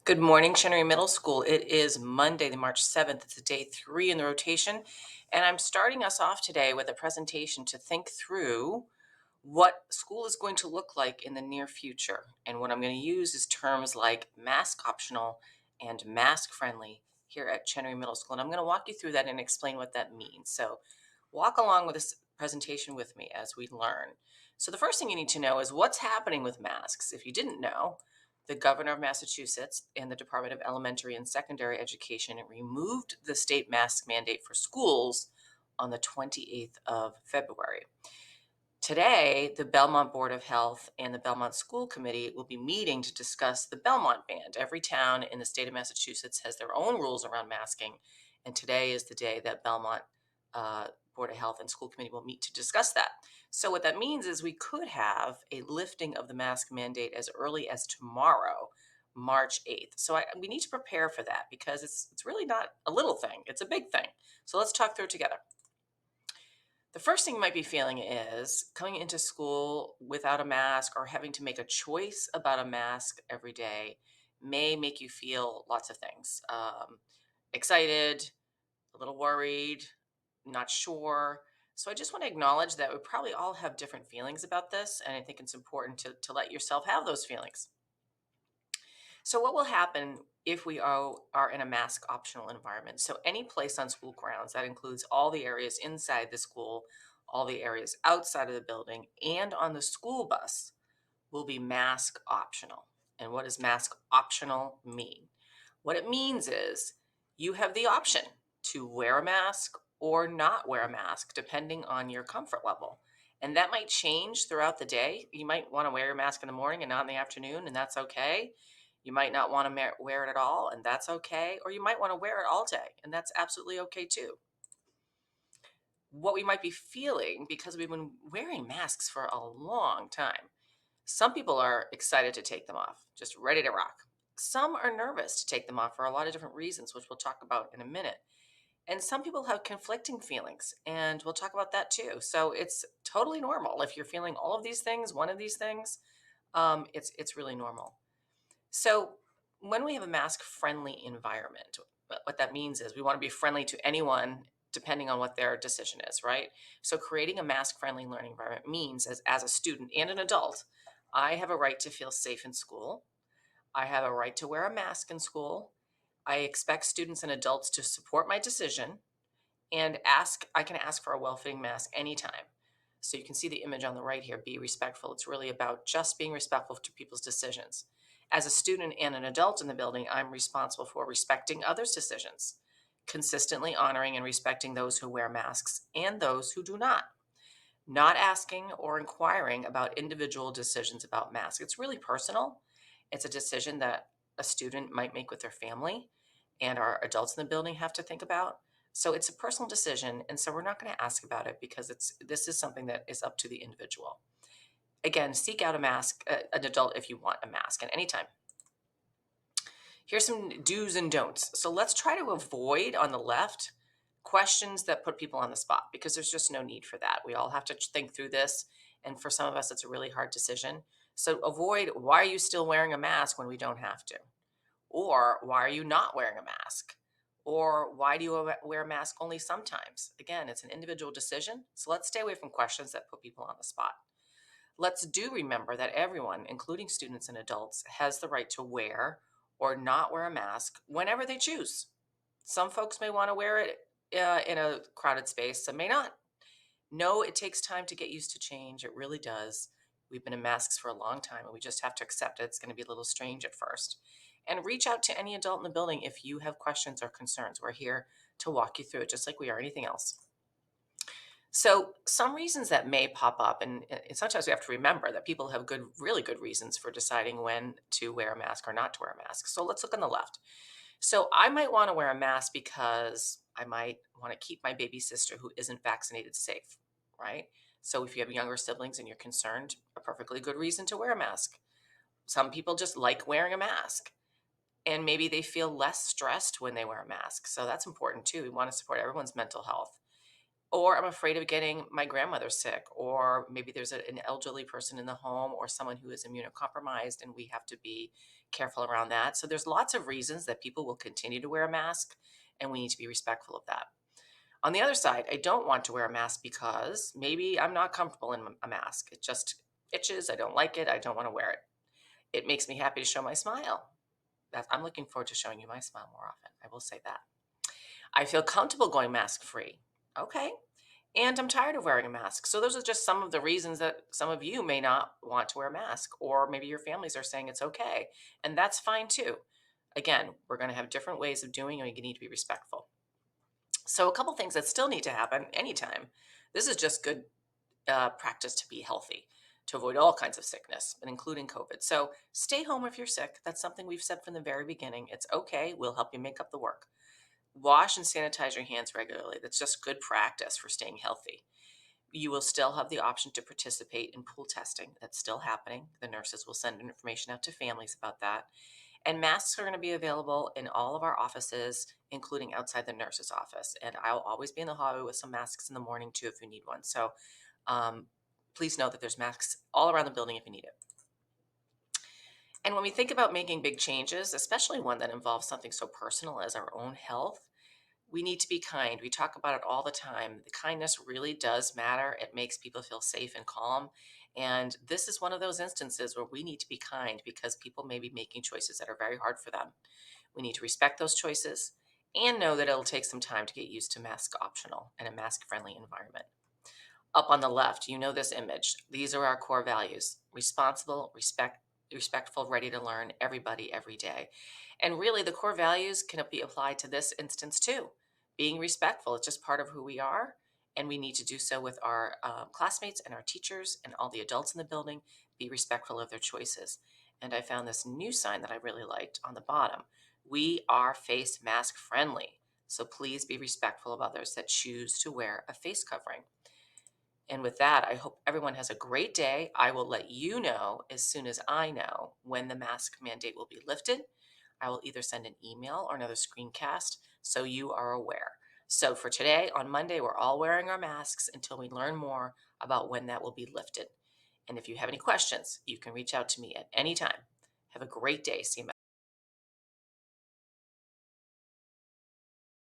Good morning, Chenery Middle School. It is Monday, the March 7th. It's day 3 in the rotation. And I'm starting us off today with a presentation to think through what school is going to look like in the near future. And what I'm going to use is terms like mask optional and mask friendly here at Chenery Middle School. And I'm going to walk you through that and explain what that means. So walk along with this presentation with me as we learn. So the first thing you need to know is what's happening with masks. If you didn't know, the governor of Massachusetts and the Department of Elementary and Secondary Education removed the state mask mandate for schools on the 28th of February. Today, the Belmont Board of Health and the Belmont School Committee will be meeting to discuss the Belmont ban. Every town in the state of Massachusetts has their own rules around masking, and today is the day that Belmont Board of Health and School Committee will meet to discuss that. So, what that means is we could have a lifting of the mask mandate as early as tomorrow, March 8th. So, we need to prepare for that because it's really not a little thing, it's a big thing. So, let's talk through it together. The first thing you might be feeling is coming into school without a mask or having to make a choice about a mask every day may make you feel lots of things. Excited, a little worried, not sure. So I just want to acknowledge that we probably all have different feelings about this. And I think it's important to let yourself have those feelings. So, what will happen if we are in a mask optional environment? So, any place on school grounds that includes all the areas inside the school, all the areas outside of the building, and on the school bus will be mask optional. And what does mask optional mean? What it means is you have the option to wear a mask or not wear a mask, depending on your comfort level. And that might change throughout the day. You might want to wear your mask in the morning and not in the afternoon, and that's okay. You might not want to wear it at all, and that's okay. Or you might want to wear it all day, and that's absolutely okay too. What we might be feeling because we've been wearing masks for a long time, some people are excited to take them off, just ready to rock. Some are nervous to take them off for a lot of different reasons, which we'll talk about in a minute. And some people have conflicting feelings, and we'll talk about that too. So it's totally normal if you're feeling all of these things, one of these things. It's really normal. So when we have a mask-friendly environment, what that means is we want to be friendly to anyone depending on what their decision is, right? So creating a mask-friendly learning environment means as a student and an adult, I have a right to feel safe in school. I have a right to wear a mask in school. I expect students and adults to support my decision and I can ask for a well-fitting mask anytime. So you can see the image on the right here, be respectful. It's really about just being respectful to people's decisions. As a student and an adult in the building, I'm responsible for respecting others' decisions, consistently honoring and respecting those who wear masks and those who do not asking or inquiring about individual decisions about masks. It's really personal. It's a decision that a student might make with their family and our adults in the building have to think about. So it's a personal decision. And so we're not going to ask about it because this is something that is up to the individual. Again, seek out a mask, an adult if you want a mask at any time. Here's some do's and don'ts. So let's try to avoid on the left questions that put people on the spot because there's just no need for that. We all have to think through this. And for some of us, it's a really hard decision. So avoid why are you still wearing a mask when we don't have to? Or why are you not wearing a mask? Or why do you wear a mask only sometimes? Again, it's an individual decision. So let's stay away from questions that put people on the spot. Let's do remember that everyone, including students and adults, has the right to wear or not wear a mask whenever they choose. Some folks may want to wear it in a crowded space, some may not. No, it takes time to get used to change. It really does. We've been in masks for a long time and we just have to accept it. It's going to be a little strange at first. And reach out to any adult in the building if you have questions or concerns. We're here to walk you through it just like we are anything else. So, some reasons that may pop up, and sometimes we have to remember that people have really good reasons for deciding when to wear a mask or not to wear a mask. So, let's look on the left. So, I might want to wear a mask because I might want to keep my baby sister who isn't vaccinated safe, right? So, if you have younger siblings and you're concerned, a perfectly good reason to wear a mask. Some people just like wearing a mask and maybe they feel less stressed when they wear a mask. So, that's important too. We want to support everyone's mental health. Or I'm afraid of getting my grandmother sick, or maybe there's an elderly person in the home or someone who is immunocompromised, and we have to be careful around that. So there's lots of reasons that people will continue to wear a mask, and we need to be respectful of that. On the other side, I don't want to wear a mask because maybe I'm not comfortable in a mask. It just itches. I don't like it. I don't want to wear it. It makes me happy to show my smile. I'm looking forward to showing you my smile more often. I will say that. I feel comfortable going mask free. Okay. And I'm tired of wearing a mask. So those are just some of the reasons that some of you may not want to wear a mask, or maybe your families are saying it's okay. And that's fine too. Again, we're going to have different ways of doing it, and you need to be respectful. So, a couple things that still need to happen anytime. This is just good practice to be healthy, to avoid all kinds of sickness, and including COVID. So, stay home if you're sick. That's something we've said from the very beginning. It's okay. We'll help you make up the work. Wash and sanitize your hands regularly. That's just good practice for staying healthy. You will still have the option to participate in pool testing. That's still happening. The nurses will send information out to families about that. And masks are going to be available in all of our offices, including outside the nurse's office. And I'll always be in the hallway with some masks in the morning too if you need one. So um, please know that there's masks all around the building if you need it. And when we think about making big changes, especially one that involves something so personal as our own health, we need to be kind. We talk about it all the time. The kindness really does matter. It makes people feel safe and calm. And this is one of those instances where we need to be kind because people may be making choices that are very hard for them. We need to respect those choices and know that it'll take some time to get used to mask optional and a mask friendly environment. Up on the left, you know this image. These are our core values: responsible, respectful, ready to learn, everybody, every day. And really, the core values can be applied to this instance too. Being respectful, it's just part of who we are. And we need to do so with our classmates and our teachers and all the adults in the building. Be respectful of their choices. And I found this new sign that I really liked on the bottom. We are face mask friendly. So please be respectful of others that choose to wear a face covering. And with that, I hope everyone has a great day. I will let you know as soon as I know when the mask mandate will be lifted. I will either send an email or another screencast so you are aware. So for today, on Monday, we're all wearing our masks until we learn more about when that will be lifted. And if you have any questions, you can reach out to me at any time. Have a great day, CMS.